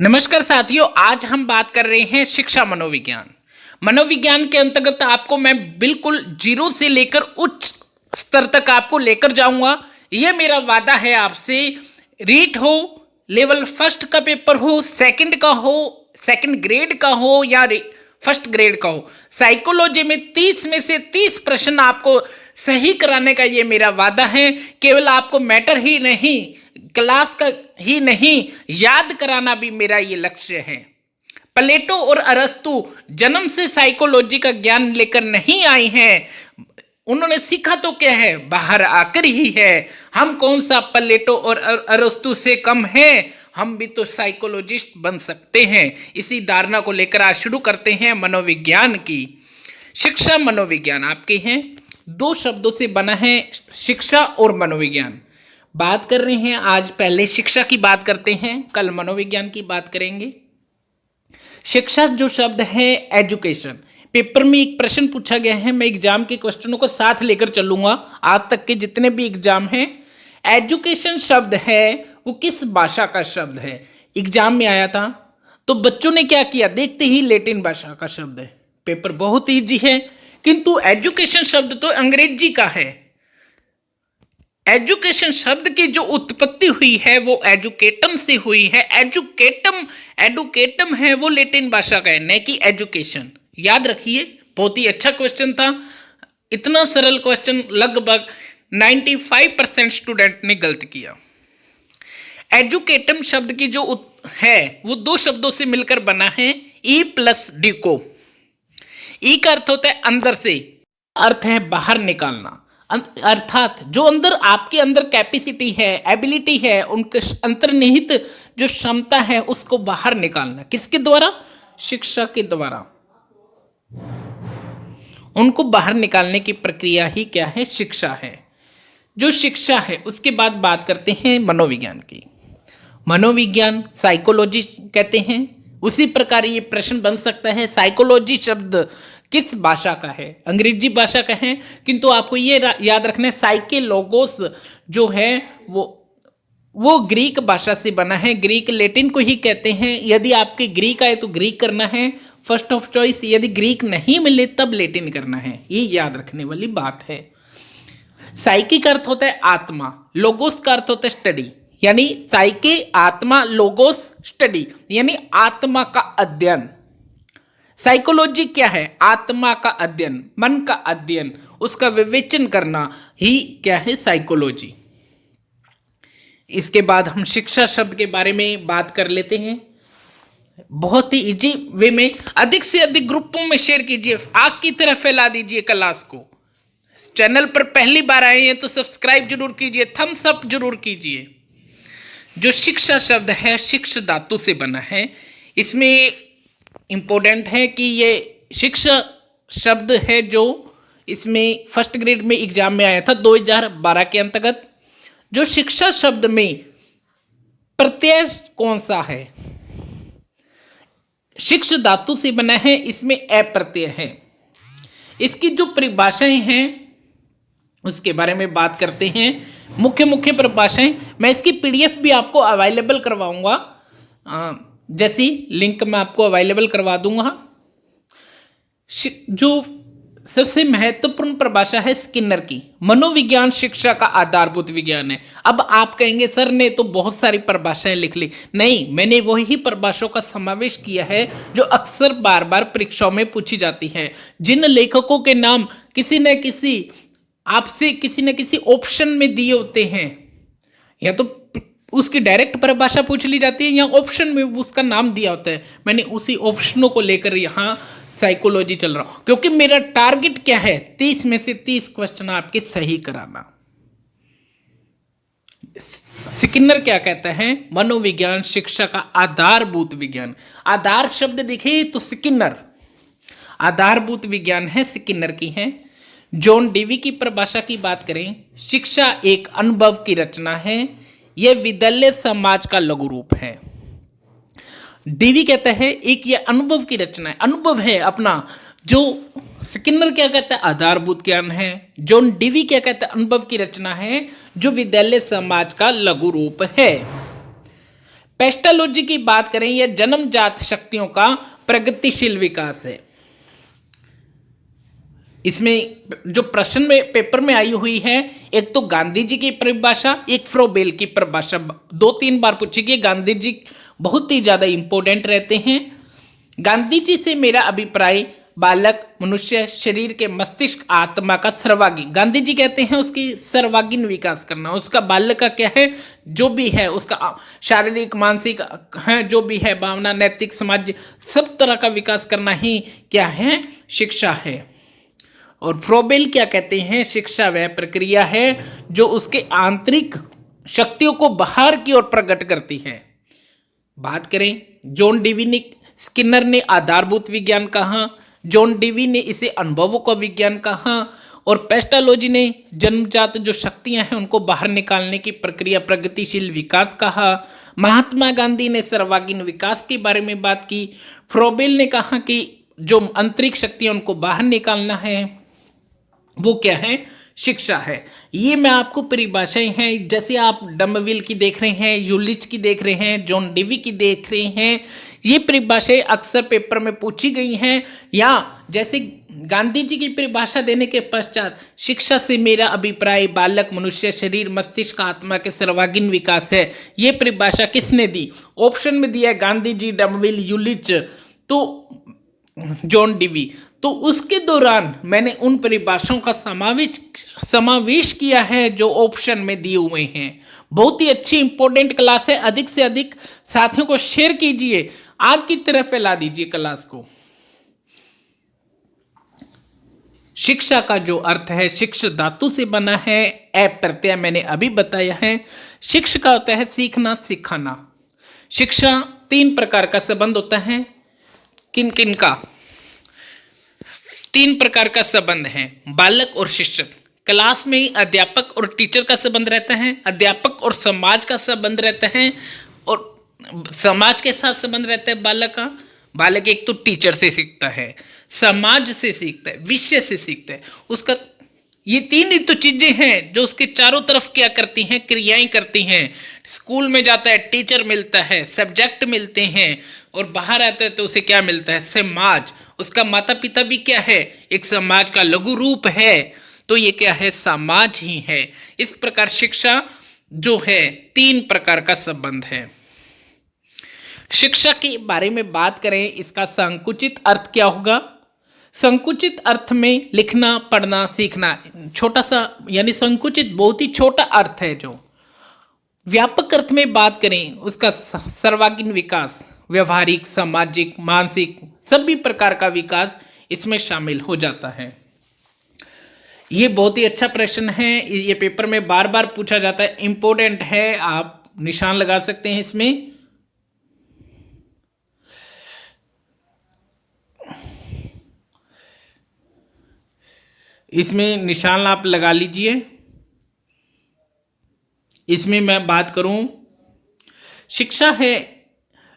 नमस्कार साथियों, आज हम बात कर रहे हैं शिक्षा मनोविज्ञान। मनोविज्ञान के अंतर्गत आपको मैं बिल्कुल जीरो से लेकर उच्च स्तर तक आपको लेकर जाऊंगा। यह मेरा वादा है आपसे। रीट हो, लेवल फर्स्ट का पेपर हो, सेकंड का हो, सेकंड ग्रेड का हो या फर्स्ट ग्रेड का हो, साइकोलॉजी में 30 में से 30 प्रश्न आपको सही कराने का ये मेरा वादा है। केवल आपको मैटर ही नहीं, क्लास का ही नहीं, याद कराना भी मेरा ये लक्ष्य है। प्लेटो और अरस्तु जन्म से साइकोलॉजी का ज्ञान लेकर नहीं आए हैं। उन्होंने सीखा तो क्या है, बाहर आकर ही है। हम कौन सा प्लेटो और अरस्तु से कम हैं? हम भी तो साइकोलॉजिस्ट बन सकते हैं। इसी धारणा को लेकर आज शुरू करते हैं मनोविज्ञान की। शिक्षा मनोविज्ञान आपके हैं, दो शब्दों से बना है, शिक्षा और मनोविज्ञान। बात कर रहे हैं आज, पहले शिक्षा की बात करते हैं, कल मनोविज्ञान की बात करेंगे। शिक्षा जो शब्द है एजुकेशन, पेपर में एक प्रश्न पूछा गया है। मैं एग्जाम के क्वेश्चनों को साथ लेकर चलूंगा, आज तक के जितने भी एग्जाम हैं। एजुकेशन शब्द है वो किस भाषा का शब्द है? एग्जाम में आया था तो बच्चों ने क्या किया, देखते ही लैटिन भाषा का शब्द है। पेपर बहुत इजी है, किंतु एजुकेशन शब्द तो अंग्रेजी का है। एजुकेशन शब्द की जो उत्पत्ति हुई है वो एजुकेटम से हुई है। एडुकेटम है वो लैटिन भाषा का है, न कि एजुकेशन। याद रखिए, बहुत ही अच्छा क्वेश्चन था। इतना सरल क्वेश्चन लगभग 95% स्टूडेंट ने गलत किया। एजुकेटम शब्द की जो है वो दो शब्दों से मिलकर बना है, ई प्लस डिको। ई का अर्थ होता है अंदर से, अर्थ है बाहर निकालना, अर्थात जो अंदर आपके अंदर कैपेसिटी है, एबिलिटी है, उनके अंतर्निहित जो क्षमता है उसको बाहर निकालना। किसके द्वारा? शिक्षा के द्वारा। उनको बाहर निकालने की प्रक्रिया ही क्या है? शिक्षा है। जो शिक्षा है उसके बाद बात करते हैं मनोविज्ञान की। मनोविज्ञान साइकोलॉजी कहते हैं। उसी प्रकार ये प्रश्न बन सकता है, साइकोलॉजी शब्द किस भाषा का है? अंग्रेजी भाषा का है, किंतु आपको ये याद रखना है साइके लोगोस जो है वो ग्रीक भाषा से बना है। ग्रीक लैटिन को ही कहते हैं। यदि आपके ग्रीक आए तो ग्रीक करना है फर्स्ट ऑफ चॉइस, यदि ग्रीक नहीं मिले तब लैटिन करना है। ये याद रखने वाली बात है। साइकी का अर्थ होता है आत्मा, लोगोस का अर्थ होता है स्टडी, यानी साइके आत्मा, लोगोस स्टडी, यानी आत्मा का अध्ययन। साइकोलॉजी क्या है? आत्मा का अध्ययन, मन का अध्ययन, उसका विवेचन करना ही क्या है? साइकोलॉजी। इसके बाद हम शिक्षा शब्द के बारे में बात कर लेते हैं, बहुत ही इजी वे में। अधिक से अधिक ग्रुपों में शेयर कीजिए, आग की तरह फैला दीजिए क्लास को। चैनल पर पहली बार आए हैं तो सब्सक्राइब जरूर कीजिए, थम्स अप जरूर कीजिए। जो शिक्षा शब्द है शिक्षा धातु से बना है। इसमें इंपॉर्टेंट है कि ये शिक्षा शब्द है जो इसमें फर्स्ट ग्रेड में एग्जाम में आया था 2012 के अंतर्गत। जो शिक्षा शब्द में प्रत्यय कौन सा है? शिक्षा धातु से बना है, इसमें अ प्रत्यय है। इसकी जो परिभाषाएं हैं उसके बारे में बात करते हैं। मुख्य परिभाषाएं मैं इसकी पीडीएफ भी आपको अवेलेबल करवाऊंगा, जैसी लिंक मैं आपको अवेलेबल करवा दूंगा। जो सबसे महत्वपूर्ण परिभाषा है स्किनर की, मनोविज्ञान शिक्षा का आधारभूत विज्ञान है। अब आप कहेंगे सर ने तो बहुत सारी परिभाषाएं लिख ली। नहीं, मैंने वही परिभाषाओं का समावेश किया है जो अक्सर बार बार परीक्षाओं में पूछी जाती है। जिन लेखकों के नाम किसी न किसी ऑप्शन में दिए होते हैं, या तो उसकी डायरेक्ट परिभाषा पूछ ली जाती है या ऑप्शन में उसका नाम दिया होता है। मैंने उसी ऑप्शनों को लेकर यहाँ साइकोलॉजी चल रहा हूं, क्योंकि मेरा टारगेट क्या है? 30 में से 30 क्वेश्चन आपके सही कराना। स्किनर क्या कहता है? मनोविज्ञान शिक्षा का आधारभूत विज्ञान। आधार शब्द दिखे तो स्किनर, आधारभूत विज्ञान है, स्किनर की है। जॉन डेवी की परिभाषा की बात करें, शिक्षा एक अनुभव की रचना है, यह विद्यालय समाज का लघु रूप है। डेवी कहता है एक ये अनुभव की रचना है, अनुभव है अपना। जो स्किनर क्या कहता है? आधारभूत ज्ञान है। जॉन डेवी क्या कहता है? अनुभव की रचना है जो विद्यालय समाज का लघु रूप है। पेस्टोलॉजी की बात करें, यह जन्मजात शक्तियों का प्रगतिशील विकास है। इसमें जो प्रश्न में पेपर में आई हुई है, एक तो गांधी जी की परिभाषा, एक फ्रोबेल की परिभाषा, 2-3 बार पूछी गई। गांधी जी बहुत ही ज्यादा इंपॉर्टेंट रहते हैं। गांधी जी से मेरा अभिप्राय, बालक मनुष्य शरीर के मस्तिष्क आत्मा का सर्वांगीण, गांधी जी कहते हैं उसकी सर्वांगीण विकास करना। उसका बालक का क्या है, जो भी है उसका शारीरिक मानसिक है, जो भी है भावना नैतिक समाज सब तरह का विकास करना ही क्या है, शिक्षा है। और फ्रोबेल क्या कहते हैं, शिक्षा वह प्रक्रिया है जो उसके आंतरिक शक्तियों को बाहर की ओर प्रकट करती है। बात करें जॉन डेवी स्किनर ने आधारभूत विज्ञान कहा, जॉन डेवी ने इसे अनुभवों का विज्ञान कहा, और पेस्टोलॉजी ने जन्मजात जो शक्तियां हैं उनको बाहर निकालने की प्रक्रिया प्रगतिशील विकास कहा। महात्मा गांधी ने सर्वांगीण विकास के बारे में बात की। फ्रोबेल ने कहा कि जो आंतरिक शक्तियां उनको बाहर निकालना है वो क्या है, शिक्षा है। ये मैं आपको परिभाषाएं हैं, जैसे आप डम्बविल की देख रहे हैं, यूलिच की देख रहे हैं, जॉन डेवी की देख रहे हैं, ये परिभाषाएं अक्सर पेपर में पूछी गई हैं। या जैसे गांधी जी की परिभाषा देने के पश्चात, शिक्षा से मेरा अभिप्राय बालक मनुष्य शरीर मस्तिष्क आत्मा के सर्वांगीण विकास है, ये परिभाषा किसने दी? ऑप्शन में दिया गांधी जी, डम्बविल, यूलिच, तो जॉन डेवी। तो उसके दौरान मैंने उन परिभाषाओं का समावेश किया है जो ऑप्शन में दिए हुए हैं। बहुत ही अच्छी इंपॉर्टेंट क्लास है। अधिक से अधिक साथियों को शेयर कीजिए, आग की तरह फैला दीजिए क्लास को। शिक्षा का जो अर्थ है, शिक्षा धातु से बना है, ऐप प्रत्यय मैंने अभी बताया है। शिक्षा का होता है सीखना सिखाना। शिक्षा 3 प्रकार का संबंध होता है। किन किन का? 3 प्रकार का संबंध है, बालक और शिक्षक। क्लास में अध्यापक और टीचर का संबंध रहता है, अध्यापक और समाज का संबंध रहता है, और समाज के साथ संबंध रहता है बालक का। बालक एक तो टीचर से सीखता है, समाज से सीखता है, विषय से सीखता है। उसका ये 3 ही तो चीजें हैं जो उसके चारों तरफ क्या करती हैं, क्रियाएं करती हैं। स्कूल में जाता है, टीचर मिलता है, सब्जेक्ट मिलते हैं, और बाहर आता है तो उसे क्या मिलता है, समाज। उसका माता पिता भी क्या है, एक समाज का लघु रूप है, तो ये क्या है, समाज ही है। इस प्रकार शिक्षा जो है 3 प्रकार का संबंध है। शिक्षा के बारे में बात करें, इसका संकुचित अर्थ क्या होगा? संकुचित अर्थ में लिखना पढ़ना सीखना, छोटा सा, यानी संकुचित बहुत ही छोटा अर्थ है। जो व्यापक अर्थ में बात करें, उसका सर्वांगीण विकास, व्यवहारिक सामाजिक मानसिक सभी प्रकार का विकास इसमें शामिल हो जाता है। ये बहुत ही अच्छा प्रश्न है, ये पेपर में बार बार पूछा जाता है, इंपॉर्टेंट है, आप निशान लगा सकते हैं इसमें। इसमें निशान आप लगा लीजिए। इसमें मैं बात करूं, शिक्षा है,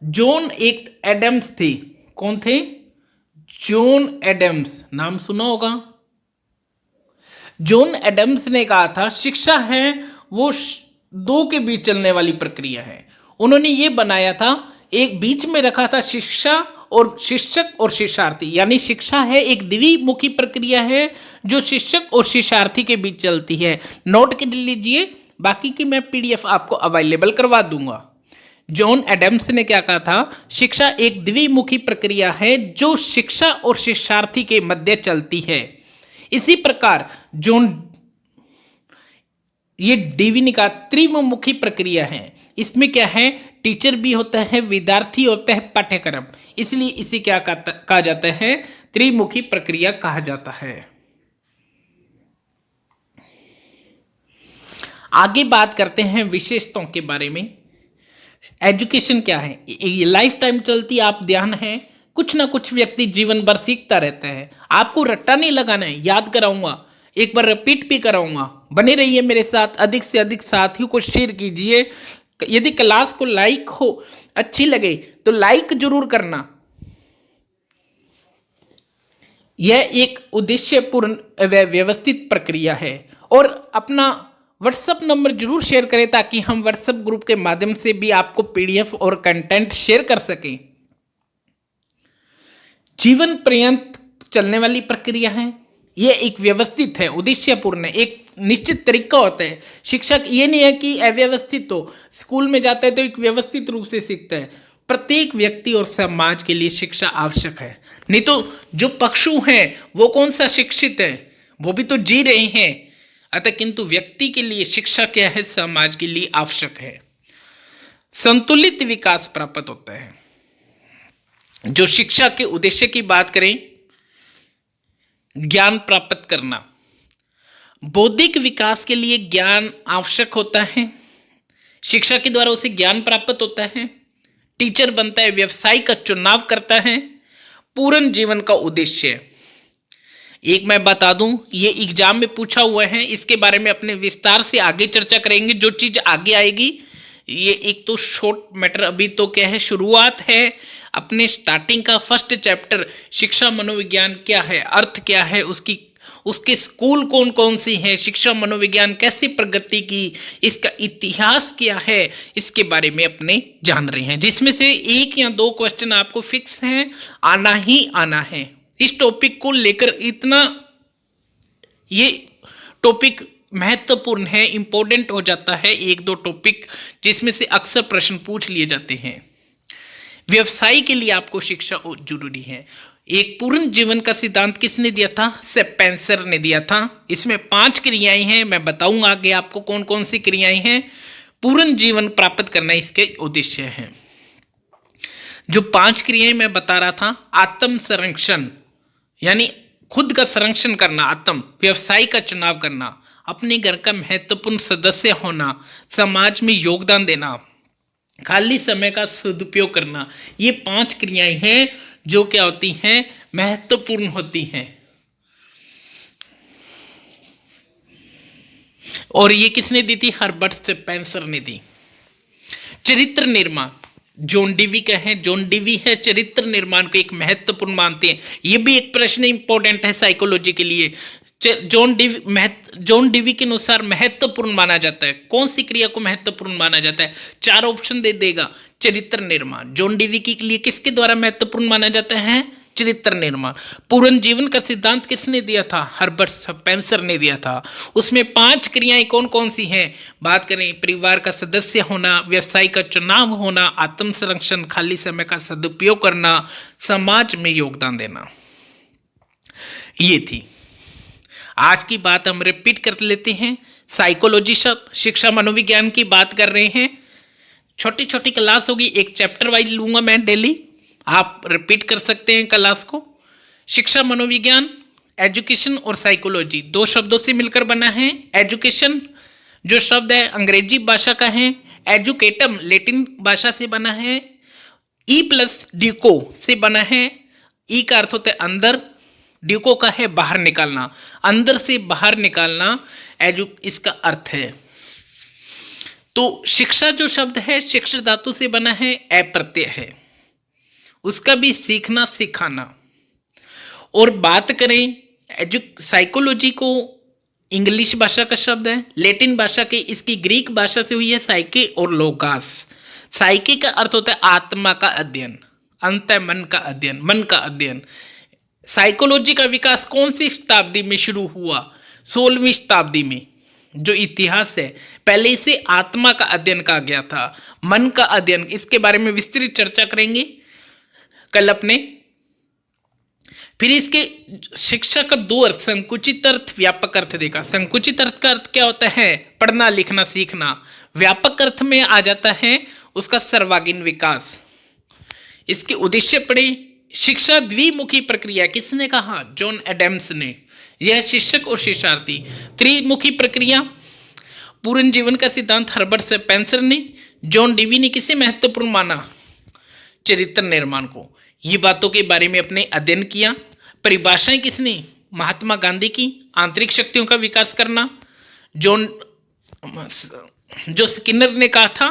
जॉन एक एडम्स थे। कौन थे? जॉन एडम्स, नाम सुना होगा। जॉन एडम्स ने कहा था शिक्षा है वो 2 के बीच चलने वाली प्रक्रिया है। उन्होंने ये बनाया था, एक बीच में रखा था शिक्षा और शिक्षक और शिक्षार्थी, यानी शिक्षा है एक द्विमुखी प्रक्रिया है जो शिक्षक और शिक्षार्थी के बीच चलती है। नोट कर लीजिए, बाकी की मैं PDF आपको अवेलेबल करवा दूंगा। जॉन एडम्स ने क्या कहा था, शिक्षा एक द्विमुखी प्रक्रिया है जो शिक्षा और शिक्षार्थी के मध्य चलती है। इसी प्रकार ये डेवी ने कहा त्रिमुखी प्रक्रिया है। इसमें क्या है, टीचर भी होता है, विद्यार्थी होता है, पाठ्यक्रम, इसलिए इसे क्या कहा जाता है, त्रिमुखी प्रक्रिया कहा जाता है। आगे बात करते हैं विशेषताओं के बारे में। एजुकेशन क्या है, ये लाइफ टाइम चलती, आप ध्यान है, कुछ ना कुछ व्यक्ति जीवन भर सीखता रहता है। आपको रट्टा नहीं लगाना है, याद कराऊंगा, एक बार रिपीट भी कराऊंगा। बने रहिए मेरे साथ, अधिक से अधिक साथियों को शेयर कीजिए। यदि क्लास को लाइक हो, अच्छी लगे तो लाइक जरूर करना। यह एक उद्देश्यपूर्ण व व्यवस्थित प्रक्रिया है और अपना व्हाट्सएप नंबर जरूर शेयर करें ताकि हम व्हाट्सएप ग्रुप के माध्यम से भी आपको पीडीएफ और कंटेंट शेयर कर सकें। जीवन पर्यंत चलने वाली प्रक्रिया है, यह एक व्यवस्थित है, उद्देश्यपूर्ण है, एक निश्चित तरीका होता है। शिक्षक ये नहीं है कि अव्यवस्थित हो, स्कूल में जाता है तो एक व्यवस्थित रूप से सीखता है। प्रत्येक व्यक्ति और समाज के लिए शिक्षा आवश्यक है, नहीं तो जो पशु हैं वो कौन सा शिक्षित है, वो भी तो जी रहे हैं। अतः किंतु व्यक्ति के लिए शिक्षा क्या है, समाज के लिए आवश्यक है। संतुलित विकास प्राप्त होता है। जो शिक्षा के उद्देश्य की बात करें, ज्ञान प्राप्त करना, बौद्धिक विकास के लिए ज्ञान आवश्यक होता है। शिक्षा के द्वारा उसे ज्ञान प्राप्त होता है, टीचर बनता है, व्यवसाय का चुनाव करता है। पूर्ण जीवन का उद्देश्य एक मैं बता दूं, ये एग्जाम में पूछा हुआ है, इसके बारे में अपने विस्तार से आगे चर्चा करेंगे। जो चीज आगे आएगी ये एक तो शॉर्ट मैटर, अभी तो क्या है, शुरुआत है अपने स्टार्टिंग का फर्स्ट चैप्टर। शिक्षा मनोविज्ञान क्या है, अर्थ क्या है, उसके स्कूल कौन कौन सी हैं, शिक्षा मनोविज्ञान कैसे प्रगति की, इसका इतिहास क्या है, इसके बारे में अपने जान रहे हैं, जिसमें से 1 या 2 क्वेश्चन आपको फिक्स हैं, आना ही आना है। इस टॉपिक को लेकर इतना ये टॉपिक महत्वपूर्ण है, इंपॉर्टेंट हो जाता है 1-2 टॉपिक जिसमें से अक्सर प्रश्न पूछ लिए जाते हैं। व्यवसाय के लिए आपको शिक्षा जरूरी है। एक पूर्ण जीवन का सिद्धांत किसने दिया था, स्पेंसर ने दिया था। इसमें 5 क्रियाएं हैं, मैं बताऊंगा आगे आपको कौन कौन सी क्रियाएं हैं। पूर्ण जीवन प्राप्त करना इसके उद्देश्य है। जो 5 क्रियाएं मैं बता रहा था, आत्म संरक्षण यानी खुद का संरक्षण करना, आत्म, व्यवसाय का चुनाव करना, अपने घर का महत्वपूर्ण सदस्य होना, समाज में योगदान देना, खाली समय का सदुपयोग करना, ये 5 क्रियाएं हैं जो क्या होती हैं, महत्वपूर्ण होती हैं। और ये किसने दी थी, हर्बर्ट स्पेंसर ने दी। चरित्र निर्माण जॉन डीवी का है, जॉन डीवी है चरित्र निर्माण को एक महत्वपूर्ण मानते हैं। ये भी एक प्रश्न इंपॉर्टेंट है साइकोलॉजी के लिए। जॉन डीवी के अनुसार महत्वपूर्ण माना जाता है, कौन सी क्रिया को महत्वपूर्ण माना जाता है, 4 ऑप्शन दे देगा। चरित्र निर्माण जॉन डीवी के लिए किसके द्वारा महत्वपूर्ण माना जाता है, चरित्र निर्माण। पूर्ण जीवन का सिद्धांत किसने दिया था, हर्बर्ट स्पेंसर ने दिया था। उसमें 5 क्रियाएं कौन कौन सी हैं, बात करें, परिवार का सदस्य होना, व्यवसाय का चुनाव होना, आत्म संरक्षण, खाली समय का सदुपयोग करना, समाज में योगदान देना, ये थी। आज की बात हम रिपीट कर लेते हैं। साइकोलॉजी शब्द, शिक्षा मनोविज्ञान की बात कर रहे हैं। छोटी छोटी क्लास होगी, एक चैप्टर वाइज लूंगा मैं डेली, आप रिपीट कर सकते हैं क्लास को। शिक्षा मनोविज्ञान, एजुकेशन और साइकोलॉजी 2 शब्दों से मिलकर बना है। एजुकेशन जो शब्द है अंग्रेजी भाषा का है, एजुकेटम लैटिन भाषा से बना है, ई प्लस ड्यूको से बना है। ई का अर्थ होता है अंदर, ड्यूको का है बाहर निकालना, अंदर से बाहर निकालना इसका अर्थ है। तो शिक्षा जो शब्द है शिक्षा धातु से बना है, ए प्रत्यय है, उसका भी सीखना सिखाना। और बात करें साइकोलॉजी को, इंग्लिश भाषा का शब्द है, लैटिन भाषा के, इसकी ग्रीक भाषा से हुई है साइके और लोगास। साइके का अर्थ होता है आत्मा का अध्ययन, अंत मन का अध्ययन, मन का अध्ययन। साइकोलॉजी का विकास कौन सी शताब्दी में शुरू हुआ, 16वीं शताब्दी में। जो इतिहास है, पहले इसे आत्मा का अध्ययन कहा गया था, मन का अध्ययन। इसके बारे में विस्तृत चर्चा करेंगे कल अपने। फिर इसके शिक्षा का 2 अर्थ, संकुचित अर्थ, व्यापक अर्थ देखा। संकुचित अर्थ का अर्थ क्या होता है, पढ़ना लिखना सीखना। व्यापक अर्थ में आ जाता है उसका सर्वांगीण विकास। इसके उद्देश्य पढ़े, शिक्षा द्विमुखी प्रक्रिया, किसने कहा, जॉन एडम्स ने। यह शिक्षक और शिक्षार्थी। त्रिमुखी प्रक्रिया, पूर्ण जीवन का सिद्धांत हर्बर्ट स्पेंसर ने। जॉन डीवी ने किसे महत्वपूर्ण माना, चरित्र निर्माण को। ये बातों के बारे में अपने अध्ययन किया। परिभाषाएं किसने, महात्मा गांधी की, आंतरिक शक्तियों का विकास करना। जो स्किनर ने कहा था,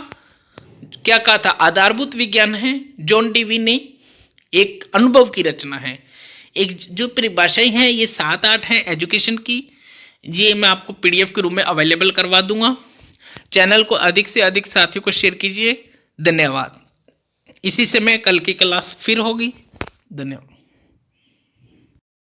क्या कहा था, आधारभूत विज्ञान है। जॉन डीवी ने एक अनुभव की रचना है। एक जो परिभाषाएं हैं ये 7-8 हैं एजुकेशन की, ये मैं आपको पीडीएफ के रूप में अवेलेबल करवा दूंगा। चैनल को अधिक से अधिक साथियों को शेयर कीजिए। धन्यवाद। इसी से मैं कल की क्लास फिर होगी। धन्यवाद।